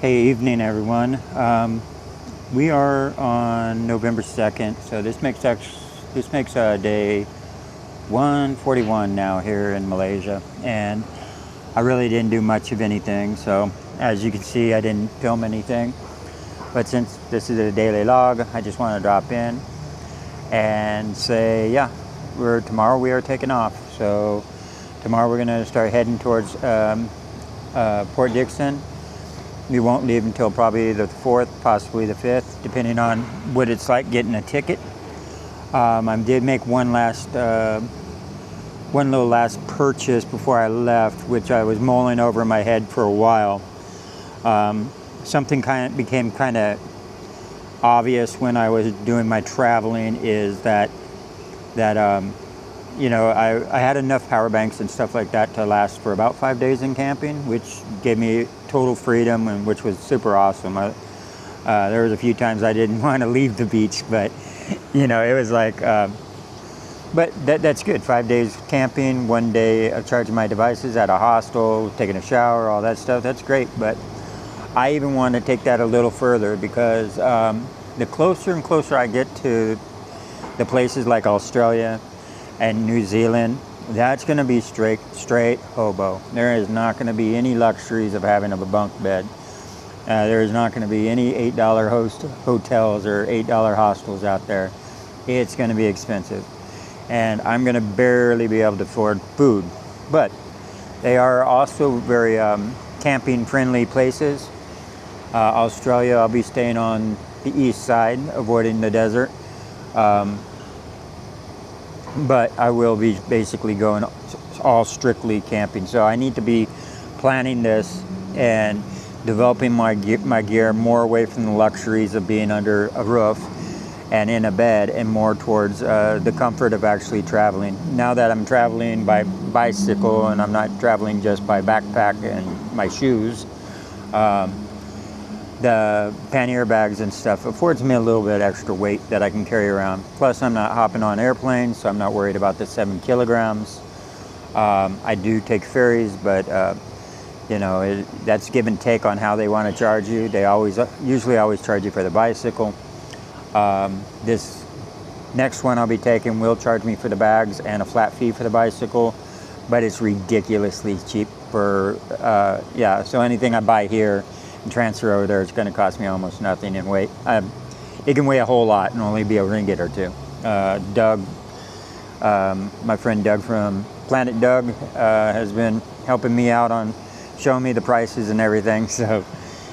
Hey, evening everyone. We are on November 2nd, so this makes day 141 now here in Malaysia, and I really didn't do much of anything. So as you can see, I didn't film anything, but since this is a daily log, I just want to drop in and say, yeah, tomorrow we are taking off. So tomorrow we're going to start heading towards Port Dickson. We won't leave until probably the 4th, possibly the 5th, depending on what it's like getting a ticket. I did make one little last purchase before I left, which I was mulling over in my head for a while. Something became kind of obvious when I was doing my traveling is that you know, I had enough power banks and stuff like that to last for about 5 days in camping, which gave me total freedom, and which was super awesome. There was a few times I didn't want to leave the beach, but you know, it was like, but that's good. 5 days camping, 1 day of charging my devices at a hostel, taking a shower, all that stuff. That's great, but I even want to take that a little further because the closer and closer I get to the places like Australia and New Zealand, that's going to be straight hobo. There is not going to be any luxuries of having a bunk bed. There is not going to be any $8 hotels or $8 hostels out there. It's going to be expensive, and I'm going to barely be able to afford food. But they are also very camping friendly places. Australia, I'll be staying on the east side, avoiding the desert. But I will be basically going all strictly camping. So I need to be planning this and developing my gear more away from the luxuries of being under a roof and in a bed, and more towards the comfort of actually traveling. Now that I'm traveling by bicycle and I'm not traveling just by backpack and my shoes, the pannier bags and stuff affords me a little bit extra weight that I can carry around. Plus, I'm not hopping on airplanes, so I'm not worried about the 7 kilograms. I do take ferries, but you know, that's give and take on how they want to charge you. They usually always charge you for the bicycle. This next one I'll be taking will charge me for the bags and a flat fee for the bicycle, but it's ridiculously cheap for yeah. So anything I buy here and transfer over there, it's going to cost me almost nothing in weight. It can weigh a whole lot and only be a ringgit or two. Doug, my friend Doug from Planet Doug, has been helping me out on showing me the prices and everything. So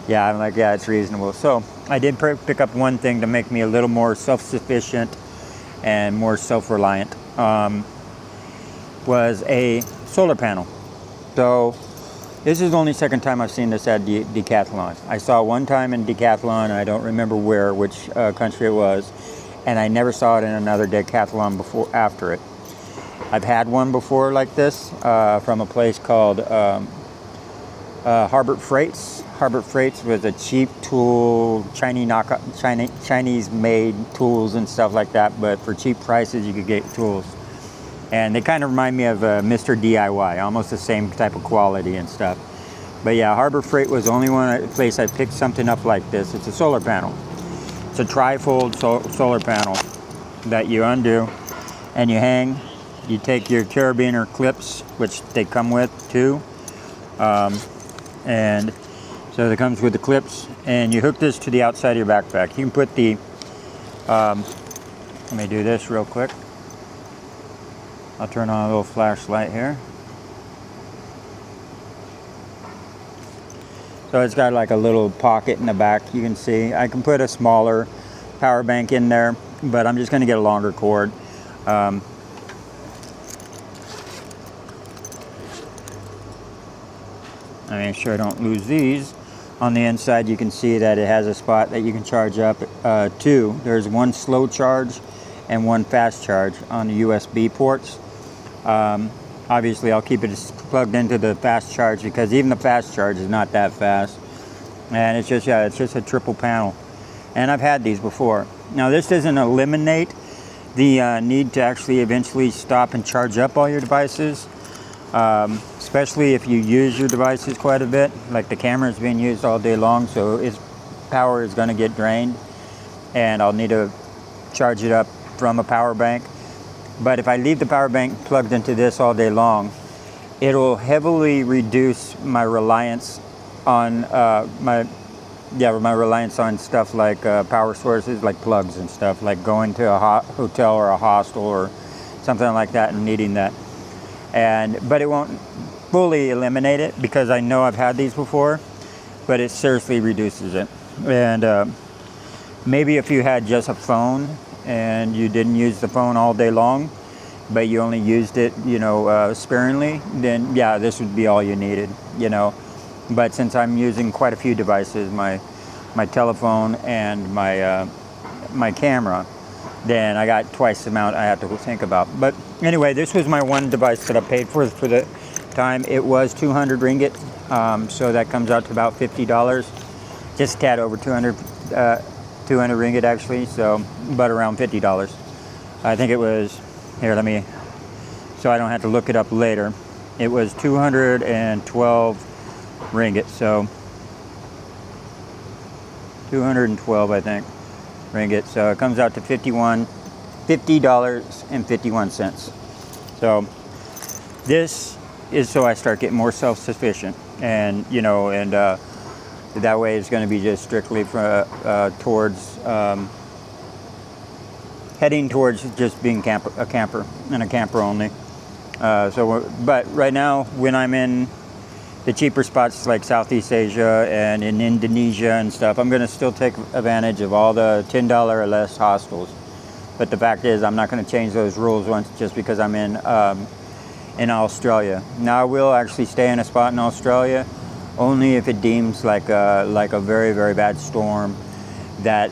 yeah, I'm like, yeah, it's reasonable. So I did pick up one thing to make me a little more self-sufficient and more self-reliant. Was a solar panel. So this is the only second time I've seen this at Decathlon. I saw it one time in Decathlon, I don't remember which country it was, and I never saw it in another Decathlon after it. I've had one before like this from a place called Harbor Freights. Harbor Freights was a cheap tool, Chinese-made tools and stuff like that, but for cheap prices you could get tools. And they kind of remind me of Mr. DIY, almost the same type of quality and stuff. But yeah, Harbor Freight was the only place I picked something up like this. It's a solar panel. It's a tri-fold solar panel that you undo and you hang. You take your carabiner clips, which they come with too. And so it comes with the clips, and you hook this to the outside of your backpack. You can put the, let me do this real quick. I'll turn on a little flashlight here. So it's got like a little pocket in the back, you can see. I can put a smaller power bank in there, but I'm just going to get a longer cord. I make sure I don't lose these. On the inside you can see that it has a spot that you can charge up to. There's one slow charge and one fast charge on the USB ports. Obviously I'll keep it plugged into the fast charge because even the fast charge is not that fast, and it's just a triple panel, and I've had these before. Now this doesn't eliminate the need to actually eventually stop and charge up all your devices. especially if you use your devices quite a bit. Like the camera is being used all day long, so its power is going to get drained, and I'll need to charge it up from a power bank. But if I leave the power bank plugged into this all day long, it'll heavily reduce my reliance on my reliance on stuff like power sources, like plugs and stuff, like going to a hotel or a hostel or something like that and needing that. But it won't fully eliminate it, because I know I've had these before, but it seriously reduces it. And maybe if you had just a phone and you didn't use the phone all day long, but you only used it, sparingly, then yeah, this would be all you needed, But since I'm using quite a few devices, my telephone and my camera, then I got twice the amount I have to think about. But anyway, this was my one device that I paid for the time. It was 200 ringgit, so that comes out to about $50, just a tad over 200 ringgit actually, but around $50. I think it was, here, so I don't have to look it up later. It was 212 ringgit, so 212, I think, ringgit. So it comes out to $50.51. So this is so I start getting more self-sufficient, and that way it's going to be just strictly towards heading towards just being a camper and a camper only. But right now, when I'm in the cheaper spots like Southeast Asia and in Indonesia and stuff, I'm going to still take advantage of all the $10 or less hostels. But the fact is, I'm not going to change those rules just because I'm in Australia. Now, I will actually stay in a spot in Australia only if it deems like a very, very bad storm that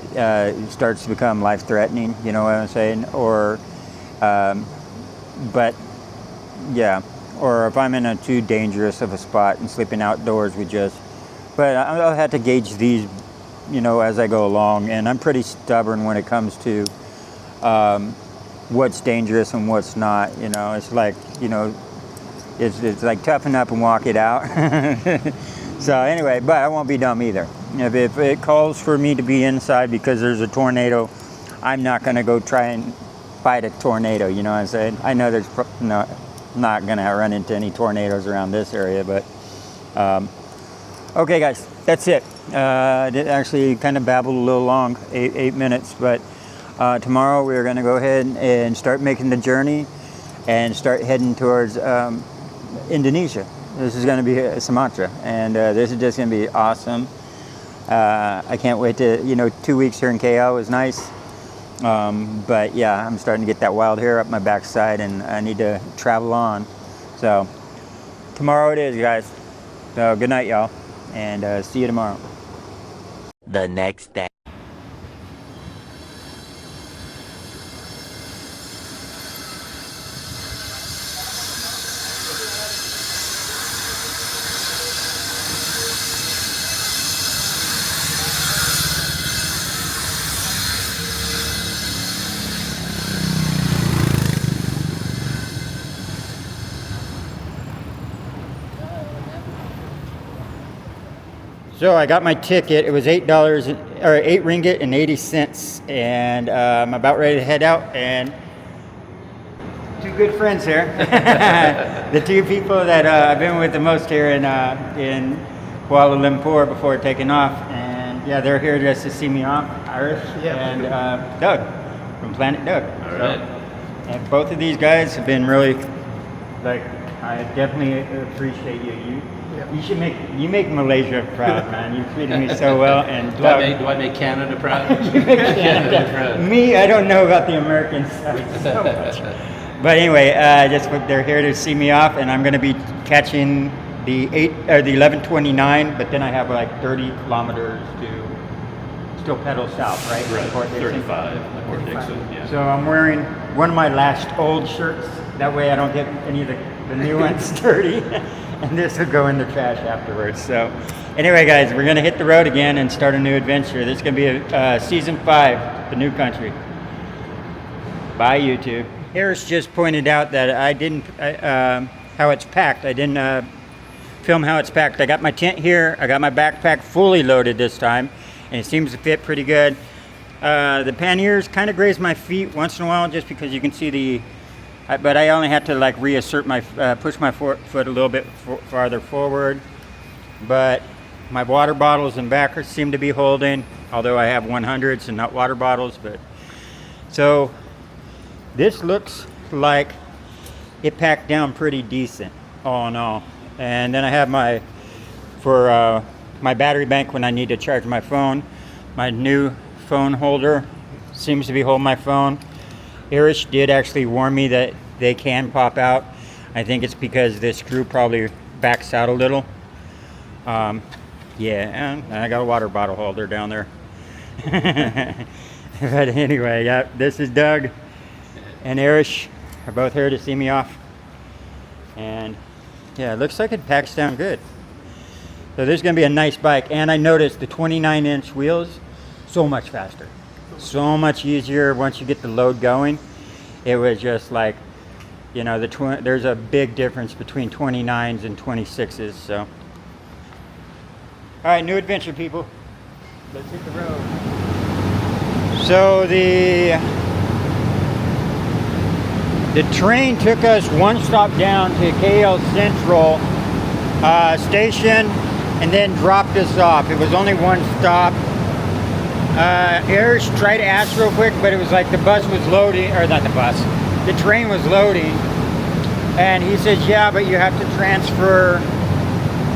starts to become life-threatening, you know what I'm saying? Or if I'm in a too dangerous of a spot and sleeping outdoors but I'll have to gauge these, as I go along. And I'm pretty stubborn when it comes to what's dangerous and what's not. It's like, it's like toughen up and walk it out. So anyway, but I won't be dumb either. If it calls for me to be inside because there's a tornado, I'm not going to go try and fight a tornado, you know what I'm saying? I know there's not going to run into any tornadoes around this area, but okay guys, that's it. Actually kind of babbled a little long, 8 minutes, but tomorrow we're going to go ahead and start making the journey and start heading towards Indonesia. This is going to be Sumatra, and this is just going to be awesome. I can't wait to, 2 weeks here in KL was nice. But yeah, I'm starting to get that wild hair up my backside, and I need to travel on. So tomorrow it is, guys. So good night, y'all, and see you tomorrow. The next day. So I got my ticket. It was $8 or 8 ringgit and 80 cents, and I'm about ready to head out. And two good friends here, the two people that I've been with the most here in Kuala Lumpur before taking off, and yeah, they're here just to see me off. Irish and Doug from Planet Doug. All right. And both of these guys have been really, I definitely appreciate you. You should make Malaysia proud, man. You treated me so well. And do I make Canada proud? You make Canada proud. Me, I don't know about the American side so much. But anyway, they're here to see me off, and I'm going to be catching the 11:29. But then I have like 30 kilometers to still pedal south, right? Right. 35. Port Dickson. Yeah. So I'm wearing one of my last old shirts. That way I don't get any of the new ones dirty. And this will go in the trash afterwards. So anyway, guys, we're going to hit the road again and start a new adventure. This is going to be season 5, The New Country. Bye, YouTube. Harris just pointed out that I didn't, how it's packed. I didn't film how it's packed. I got my tent here. I got my backpack fully loaded this time, and it seems to fit pretty good. The panniers kind of graze my feet once in a while, just because you can see the. But I only have to like reassert my, push my foot a little bit farther forward. But my water bottles and backers seem to be holding, although I have 100s and not water bottles. But so this looks like it packed down pretty decent, all in all. And then I have my battery bank when I need to charge my phone. My new phone holder seems to be holding my phone. Irish did actually warn me that they can pop out. I think it's because this screw probably backs out a little. Yeah, and I got a water bottle holder down there. But anyway, yeah, this is Doug and Irish are both here to see me off. And yeah, it looks like it packs down good. So this is going to be a nice bike. And I noticed the 29-inch wheels, so much faster. So much easier once you get the load going. It was just like, you know, there's a big difference between 29s and 26s. So, all right, new adventure, people. Let's hit the road. So the train took us one stop down to KL Central station, and then dropped us off. It was only one stop. Irish tried to ask real quick, but it was like the bus was loading, or not the bus, the train was loading. And he says, yeah, but you have to transfer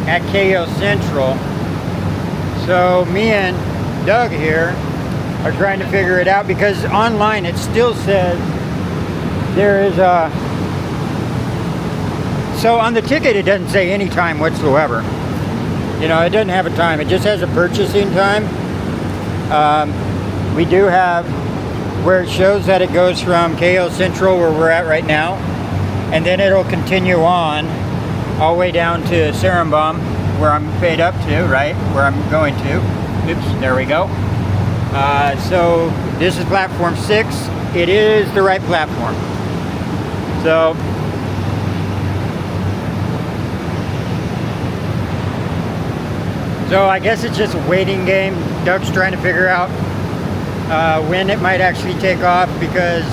at KO Central. So me and Doug here are trying to figure it out, because online it still says there is a... So on the ticket it doesn't say any time whatsoever. You know, it doesn't have a time. It just has a purchasing time. We do have where it shows that it goes from KO Central, where we're at right now, and then it'll continue on all the way down to Serembam, where I'm paid up to, right? Where I'm going to. Oops, there we go. So this is platform 6. It is the right platform. So I guess it's just a waiting game. Doug's trying to figure out when it might actually take off, because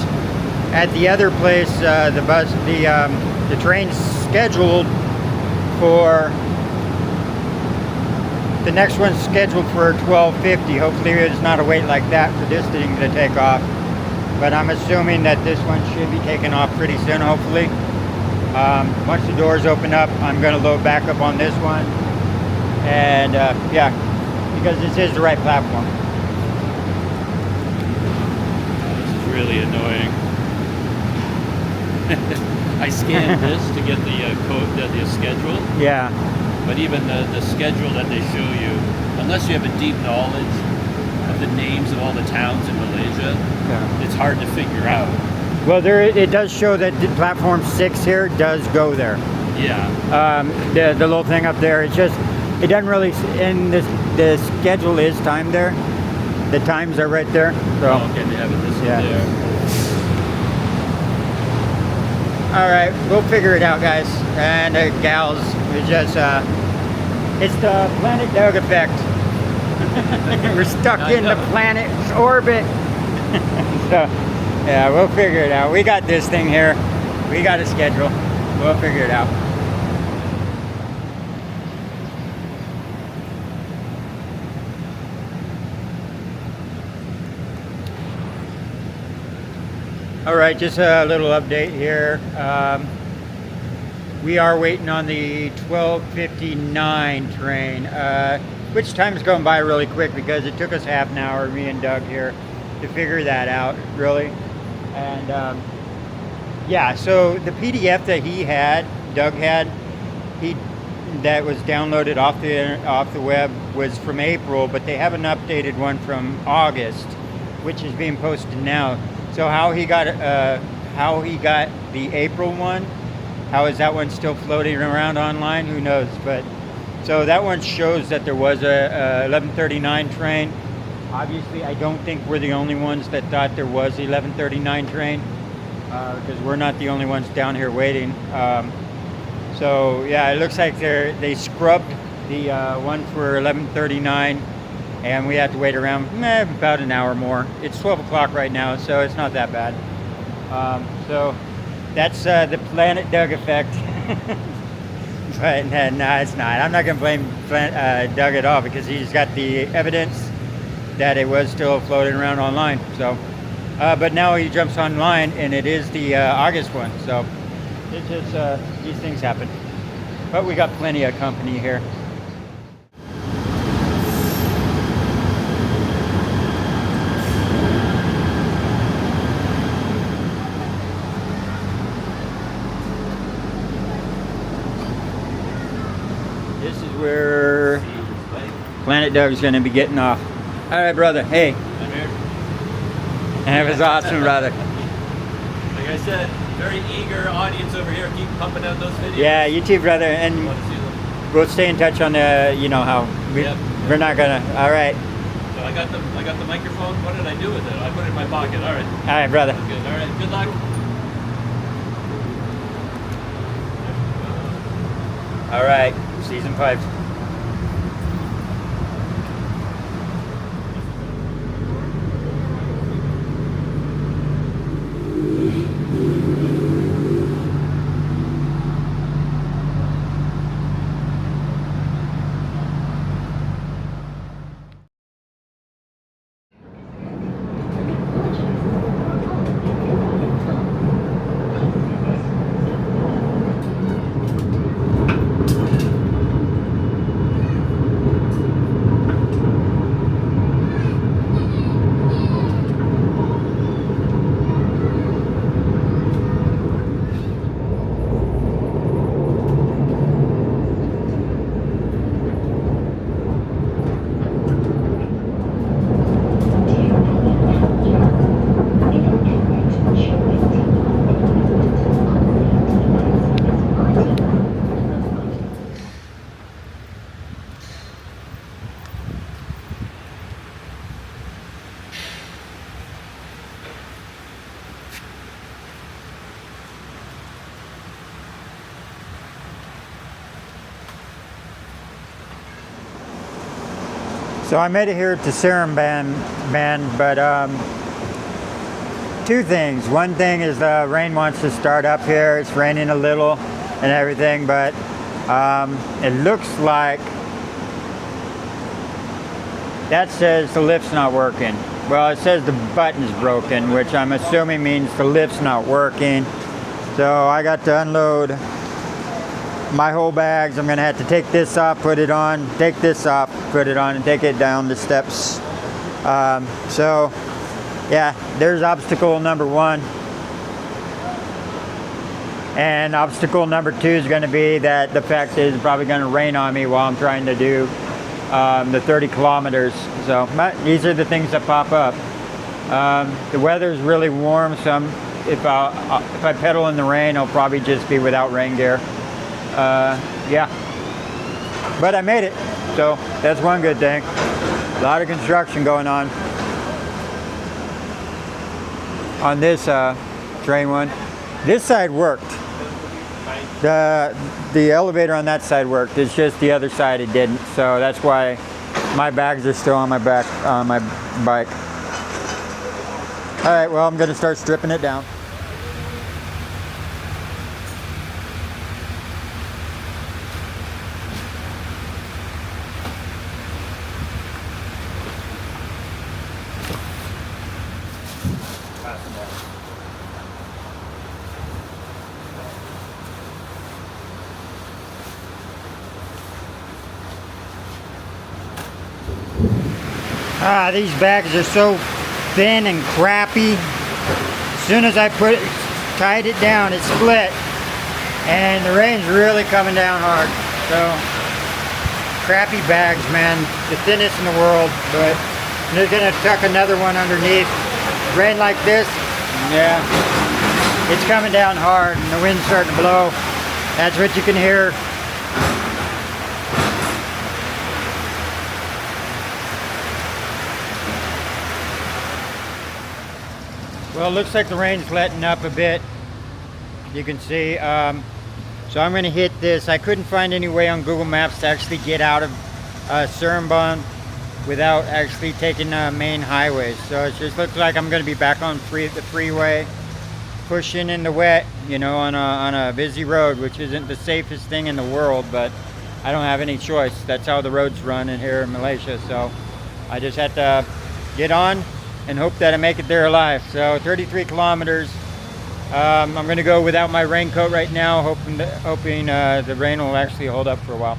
at the other place, the train's scheduled for, the next one's scheduled for 12:50. Hopefully there's not a wait like that for this thing to take off. But I'm assuming that this one should be taking off pretty soon, hopefully. Once the doors open up, I'm going to load back up on this one. And yeah, because this is the right platform. This is really annoying. I scanned this to get the code, the schedule. Yeah. But even the schedule that they show you, unless you have a deep knowledge of the names of all the towns in Malaysia, Yeah. it's hard to figure out. Well, it does show that platform 6 here does go there. Yeah. The little thing up there, it doesn't really, and the schedule is timed there. The times are right there. So. Oh, okay, they have it listed Yeah. there. All right, we'll figure it out, guys and gals. It's just, it's the Planet Doug effect. We're stuck in the planet's orbit. So, yeah, we'll figure it out. We got this thing here. We got a schedule. We'll figure it out. All right, just a little update here. We are waiting on the 12:59 train, which time's going by really quick, because it took us half an hour, me and Doug here, to figure that out, really. And yeah, so the PDF that Doug had, that was downloaded off the web, was from April, but they have an updated one from August, which is being posted now. So how he got the April one, how is that one still floating around online? Who knows? But so that one shows that there was a 11:39 train. Obviously, I don't think we're the only ones that thought there was the 11:39 train, because we're not the only ones down here waiting. So yeah, it looks like they scrubbed the one for 11:39, and we have to wait around about an hour more. It's 12 o'clock right now, so it's not that bad. So that's the Planet Doug effect. But no, it's not. I'm not going to blame Doug at all, because he's got the evidence that it was still floating around online. So, but now he jumps online, and it is the August one. So it just these things happen. But we got plenty of company here. This is where Planet Doug's going to be getting off. All right, brother. Hey. I'm here. That was awesome, brother. Like I said, very eager audience over here. Keep pumping out those videos. Yeah, you too, brother. And Want to see them. we'll stay in touch on the, you know how Yep. we're not gonna. All right, So I got the microphone. What did I do with it? I put it in my pocket. All right. all right, brother. Good. All right. Good luck. All right, season 5. So I made it here to Serum Band, but two things. One thing is the rain wants to start up here. It's raining a little and everything, but it looks like that says the lift's not working. Well, it says the button's broken, which I'm assuming means the lift's not working. So I got to unload my whole bags. I'm gonna have to take this off, put it on, take this off, put it on, and take it down the steps. So yeah, there's obstacle number 1. And obstacle number 2 is gonna be that the fact is it's probably gonna rain on me while I'm trying to do the 30 kilometers. So but these are the things that pop up. The weather's really warm, so if I pedal in the rain, I'll probably just be without rain gear. Yeah, but I made it, so that's one good thing. A lot of construction going on this train one. This side worked. The elevator on that side worked. It's just the other side it didn't. So that's why my bags are still on my back on my bike. All right, well, I'm gonna start stripping it down. These bags are so thin and crappy. As soon as I tied it down, it split. And the rain's really coming down hard. So, crappy bags, man. The thinnest in the world, but they're gonna tuck another one underneath. Rain like this, yeah, it's coming down hard and the wind's starting to blow. That's what you can hear. Well, it looks like the rain's letting up a bit. You can see, So I'm going to hit this. I couldn't find any way on Google Maps to actually get out of Seremban without actually taking main highways. So it just looks like I'm going to be back on the freeway, pushing in the wet, you know, on a busy road, which isn't the safest thing in the world, but I don't have any choice. That's how the roads run in here in Malaysia. So I just had to get on and hope that I make it there alive. So 33 kilometers. I'm going to go without my raincoat right now, hoping the rain will actually hold up for a while.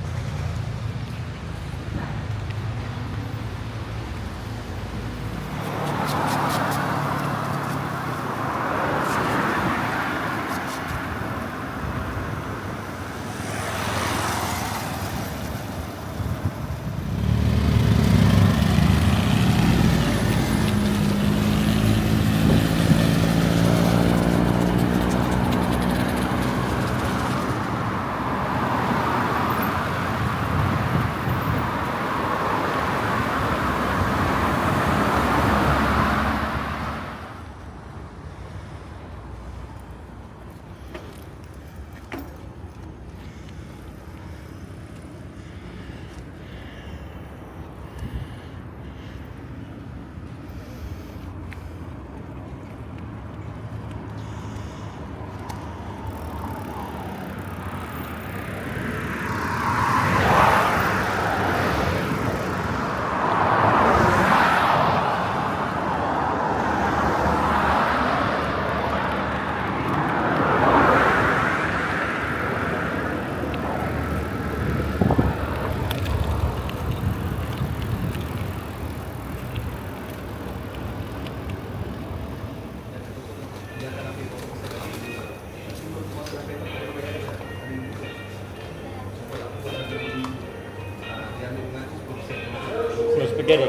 Spaghetti.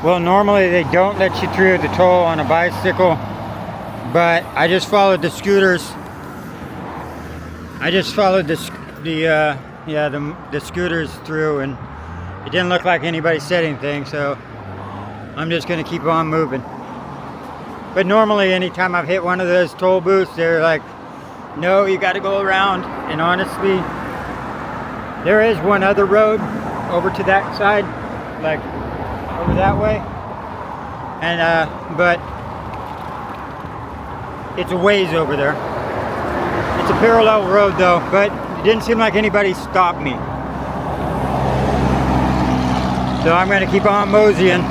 Well, normally they don't let you through the toll on a bicycle, but I just followed the scooters. I just followed the scooters through, and it didn't look like anybody said anything, so I'm just going to keep on moving. But normally, anytime I've hit one of those toll booths, they're like, no, you got to go around. And honestly, there is one other road over to that side, like over that way, and but it's a ways over there. It's a parallel road though, but it didn't seem like anybody stopped me, so I'm going to keep on moseying.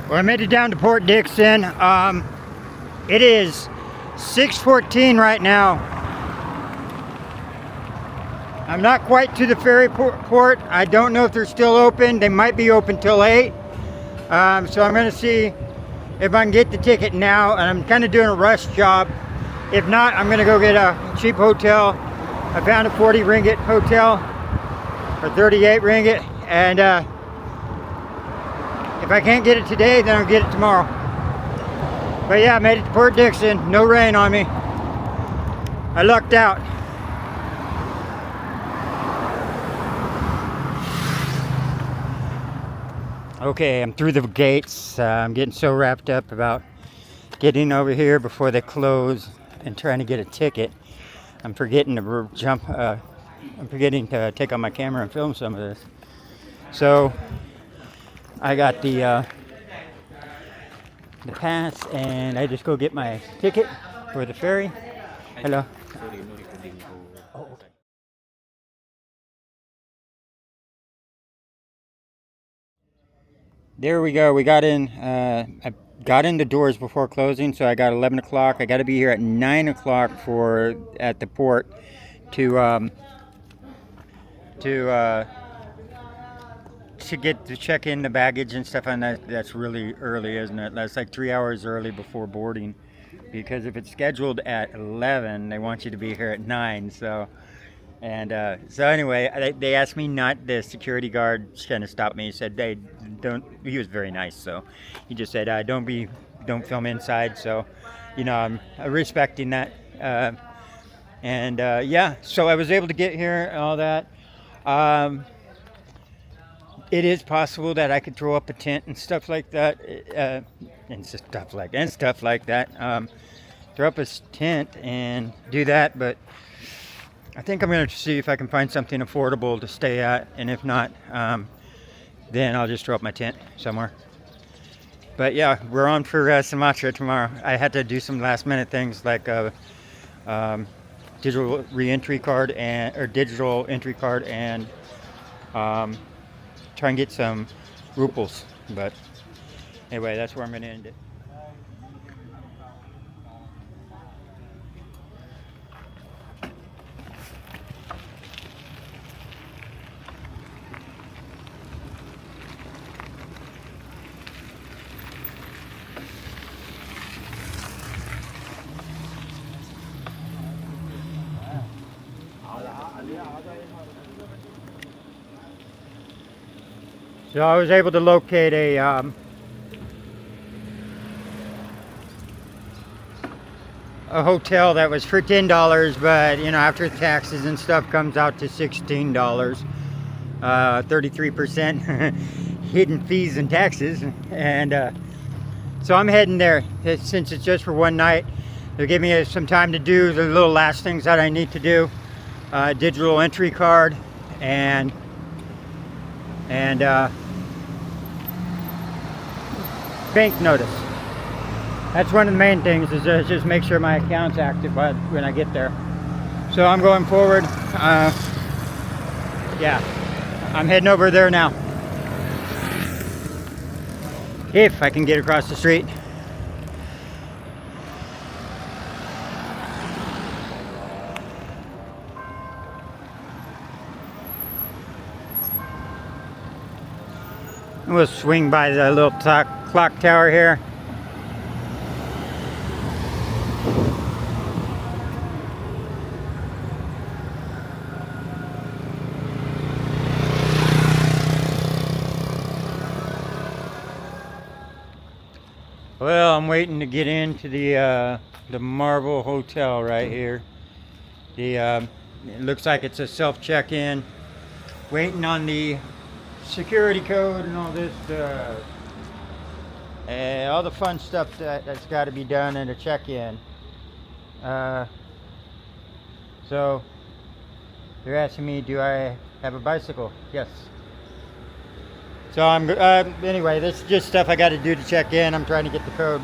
Well, I made it down to Port Dickson. It is 6:14 right now. I'm not quite to the ferry port. I don't know if they're still open. They might be open till 8. So I'm going to see if I can get the ticket now. And I'm kind of doing a rush job. If not, I'm going to go get a cheap hotel. I found a 40 ringgit hotel, or 38 ringgit. And if I can't get it today, then I'll get it tomorrow. But yeah, I made it to Port Dickson. No rain on me. I lucked out. Okay, I'm through the gates. I'm getting so wrapped up about getting over here before they close and trying to get a ticket. I'm forgetting to I'm forgetting to take out my camera and film some of this. So I got the pass, and I just go get my ticket for the ferry. Hello. Oh, okay. There we go. We got in. I got in the doors before closing, so I got 11 o'clock. I got to be here at 9 o'clock at the port to get to check in the baggage and stuff. And that's really early, isn't it? That's like 3 hours early before boarding, because if it's scheduled at 11, they want you to be here at 9. So anyway, they asked me not. The security guard kind of stopped me. He said, "Hey, don't." He was very nice, so he just said, "Don't film inside." So, I'm respecting that. Yeah, so I was able to get here and all that. It is possible that I could throw up a tent and stuff like that, throw up a tent and do that, but I think I'm going to see if I can find something affordable to stay at, and if not, then I'll just throw up my tent somewhere. But yeah, we're on for Sumatra tomorrow. I had to do some last minute things like digital entry card and try and get some ruples. But anyway, that's where I'm going to end it. So I was able to locate a hotel that was for $10, but after taxes and stuff comes out to $16, 33% hidden fees and taxes, and so I'm heading there. Since it's just for one night, they'll give me some time to do the little last things that I need to do, digital entry card and bank notice. That's one of the main things, is just make sure my account's active when I get there. So I'm going forward. Yeah, I'm heading over there now. If I can get across the street. We'll swing by the little clock tower here. Well, I'm waiting to get into the Marble Hotel right here. It looks like it's a self check-in. Waiting on the security code and all this, all the fun stuff that's got to be done in a check-in. So they're asking me, do I have a bicycle? Yes. So anyway, this is just stuff I got to do to check in. I'm trying to get the code.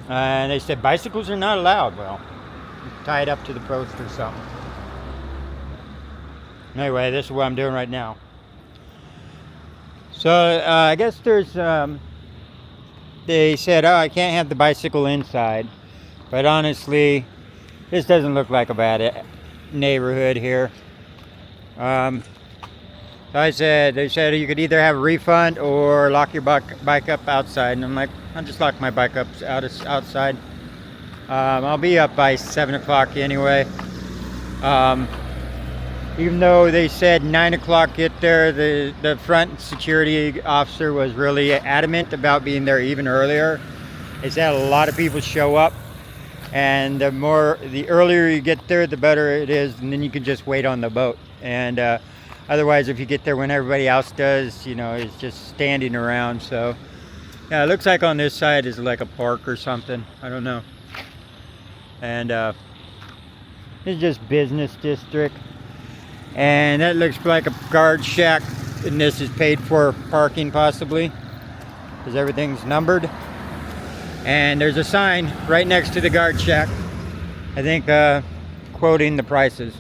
And they said bicycles are not allowed. Well, tie it up to the post or something. Anyway, this is what I'm doing right now. So I guess they said, oh, I can't have the bicycle inside. But honestly, this doesn't look like a bad neighborhood here. They said you could either have a refund or lock your bike up outside. And I'm like, I'll just lock my bike up outside. I'll be up by 7 o'clock anyway. Even though they said 9 o'clock get there, the front security officer was really adamant about being there even earlier. They said a lot of people show up And the earlier you get there, the better it is, and then you can just wait on the boat. And otherwise, if you get there when everybody else does, you know, it's just standing around. So yeah, it looks like on this side is like a park or something. I don't know. And it's just business district. And that looks like a guard shack, and this is paid for parking possibly, because everything's numbered. And there's a sign right next to the guard shack, I think quoting the prices.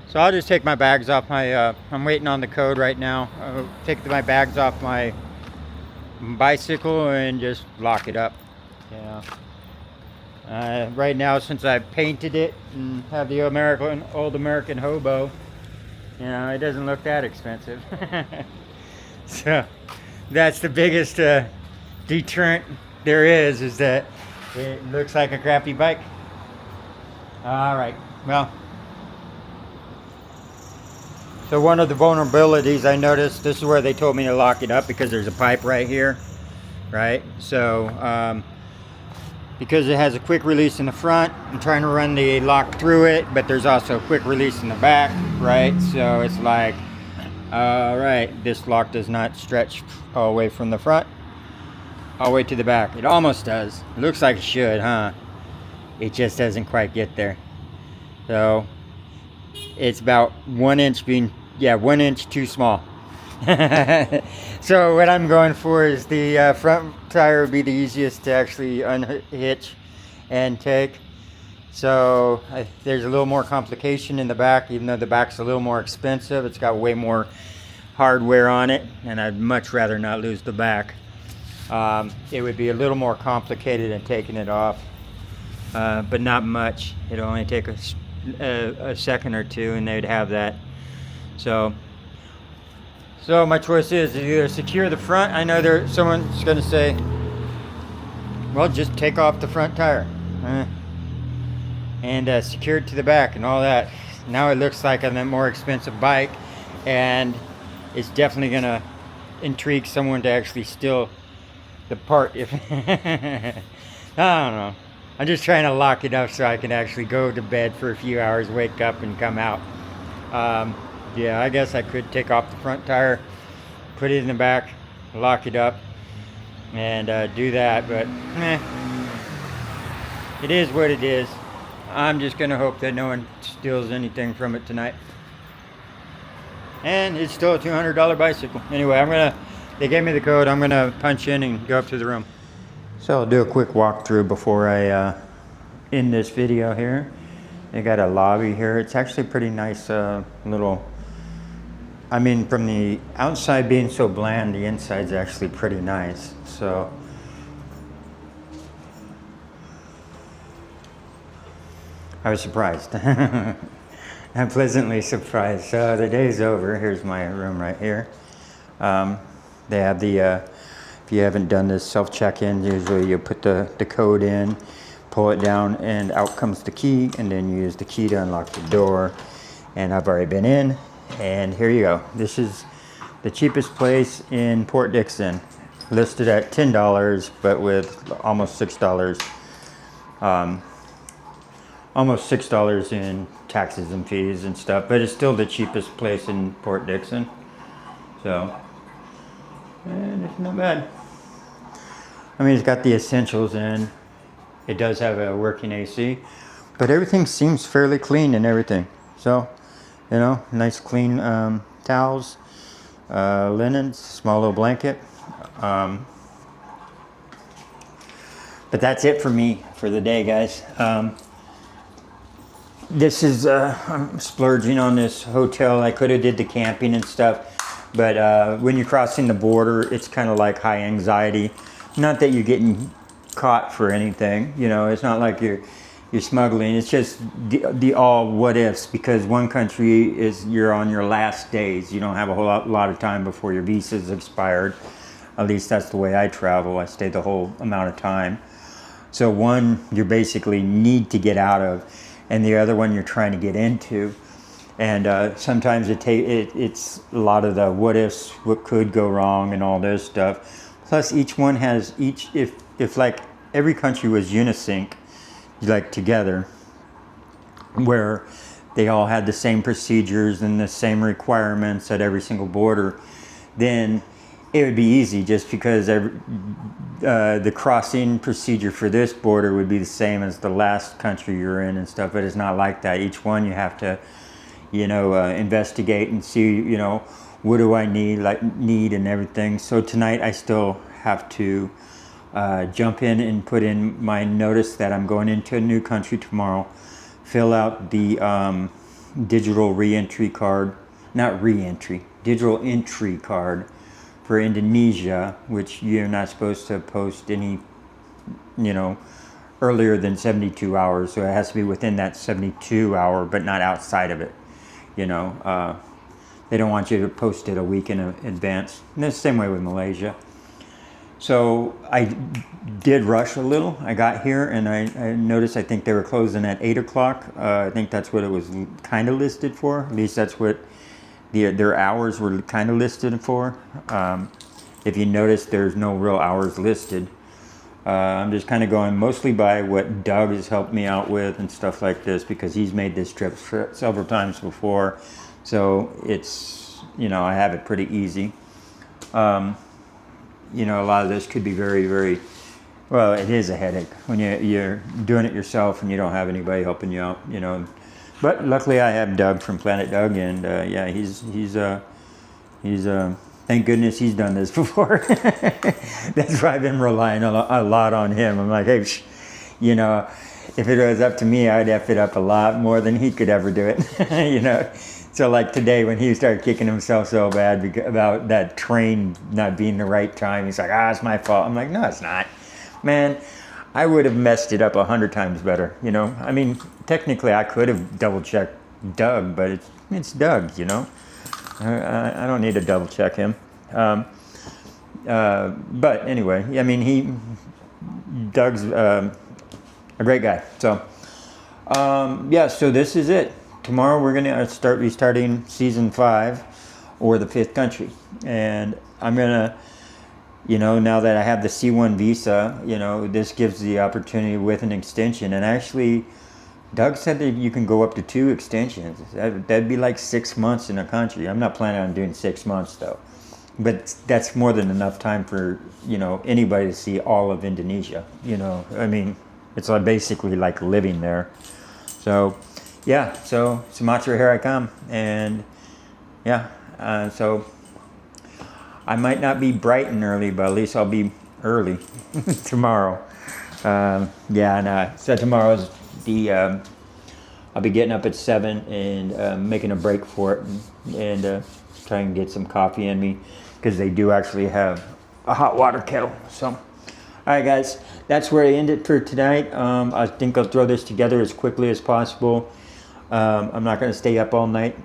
So I'll just take my bags off my, I'm waiting on the code right now. I'll take my bags off my bicycle and just lock it up. Yeah. Right now, since I painted it and have the old American Hobo, you know, it doesn't look that expensive. So that's the biggest deterrent there is that it looks like a crappy bike. All right, well, so one of the vulnerabilities I noticed, this is where they told me to lock it up, because there's a pipe right here, right? So because it has a quick release in the front, I'm trying to run the lock through it, but there's also a quick release in the back, right? So it's like, all right, this lock does not stretch all the way from the front all the way to the back. It almost does. It looks like it should, huh? It just doesn't quite get there. So it's about 1 inch 1 inch too small. So what I'm going for is the front tire would be the easiest to actually unhitch and take. So there's a little more complication in the back, even though the back's a little more expensive. It's got way more hardware on it, and I'd much rather not lose the back. It would be a little more complicated than taking it off, but not much. It'd only take a second or two, and they'd have that. So my choice is either secure the front. I know someone's going to say, well, just take off the front tire and secure it to the back and all that. Now it looks like a more expensive bike, and it's definitely going to intrigue someone to actually steal the part. If I don't know. I'm just trying to lock it up so I can actually go to bed for a few hours, wake up, and come out. Yeah, I guess I could take off the front tire, put it in the back, lock it up, and do that, but it is what it is. I'm just going to hope that no one steals anything from it tonight. And it's still a $200 bicycle. Anyway, they gave me the code. I'm going to punch in and go up to the room. So I'll do a quick walkthrough before I end this video here. They got a lobby here. It's actually pretty nice little, I mean, from the outside being so bland, the inside's actually pretty nice. So I was surprised. I'm pleasantly surprised. So the day's over. Here's my room right here. They have the, if you haven't done this self-check-in, usually you put the code in, pull it down, and out comes the key, and then you use the key to unlock the door. And I've already been in, and here you go. This is the cheapest place in Port Dickson, listed at $10, but with almost $6, almost $6 in taxes and fees and stuff, but it's still the cheapest place in Port Dickson. So, and it's not bad. I mean, it's got the essentials in. It does have a working AC, but everything seems fairly clean and everything. So, you know, nice clean towels, linens, small little blanket. But that's it for me for the day, guys. This is, I'm splurging on this hotel. I could have did the camping and stuff, but when you're crossing the border, it's kind of like high anxiety. Not that you're getting caught for anything, you know, it's not like you're smuggling. It's just the all what ifs, because one country is you're on your last days. You don't have a whole lot of time before your visa's expired. At least that's the way I travel. I stay the whole amount of time. So one you basically need to get out of, and the other one you're trying to get into. And sometimes it's a lot of the what ifs, what could go wrong and all this stuff. Plus each one has if like every country was unisync, like together, where they all had the same procedures and the same requirements at every single border, then it would be easy, just because the crossing procedure for this border would be the same as the last country you're in and stuff. But it's not like that. Each one you have to, investigate and see, what do I need and everything. So tonight I still have to jump in and put in my notice that I'm going into a new country tomorrow, fill out the digital re-entry card, not re-entry, digital entry card for Indonesia, which you're not supposed to post any, earlier than 72 hours. So it has to be within that 72 hour, but not outside of it. They don't want you to post it a week in advance. And it's the same way with Malaysia. So I did rush a little. I got here and I noticed, I think they were closing at 8 o'clock. I think that's what it was kind of listed for. At least that's what their hours were kind of listed for. If you notice, there's no real hours listed. I'm just kind of going mostly by what Doug has helped me out with and stuff like this, because he's made this trip several times before. So it's, I have it pretty easy. A lot of this could be very, very, well, it is a headache when you're doing it yourself and you don't have anybody helping you out, But luckily I have Doug from Planet Doug, and yeah, he's thank goodness he's done this before. That's why I've been relying a lot on him. I'm like, hey, if it was up to me, I'd F it up a lot more than he could ever do it, So like today, when he started kicking himself so bad about that train not being the right time, he's like, it's my fault. I'm like, no, it's not. Man, I would have messed it up 100 times better, I mean, technically I could have double checked Doug, but it's Doug, I don't need to double check him. But anyway, I mean, Doug's a great guy. So yeah, so this is it. Tomorrow we're gonna start restarting season 5, or the 5th country, and I'm gonna, now that I have the C1 visa, this gives the opportunity with an extension. And actually, Doug said that you can go up to 2 extensions. That'd be like 6 months in a country. I'm not planning on doing 6 months though, but that's more than enough time for anybody to see all of Indonesia. I mean, it's basically like living there. So yeah, so Sumatra, here I come. And yeah, so I might not be bright and early, but at least I'll be early tomorrow. Yeah, and so tomorrow's I'll be getting up at 7 and making a break for it, and trying to get some coffee in me, because they do actually have a hot water kettle. So, all right, guys, that's where I end it for tonight. I think I'll throw this together as quickly as possible. I'm not going to stay up all night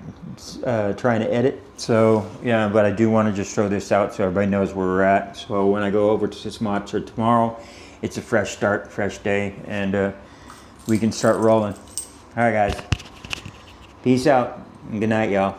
trying to edit. So yeah, but I do want to just throw this out so everybody knows where we're at. So when I go over to Sumatra tomorrow, it's a fresh start, fresh day, and we can start rolling. All right, guys. Peace out and good night, y'all.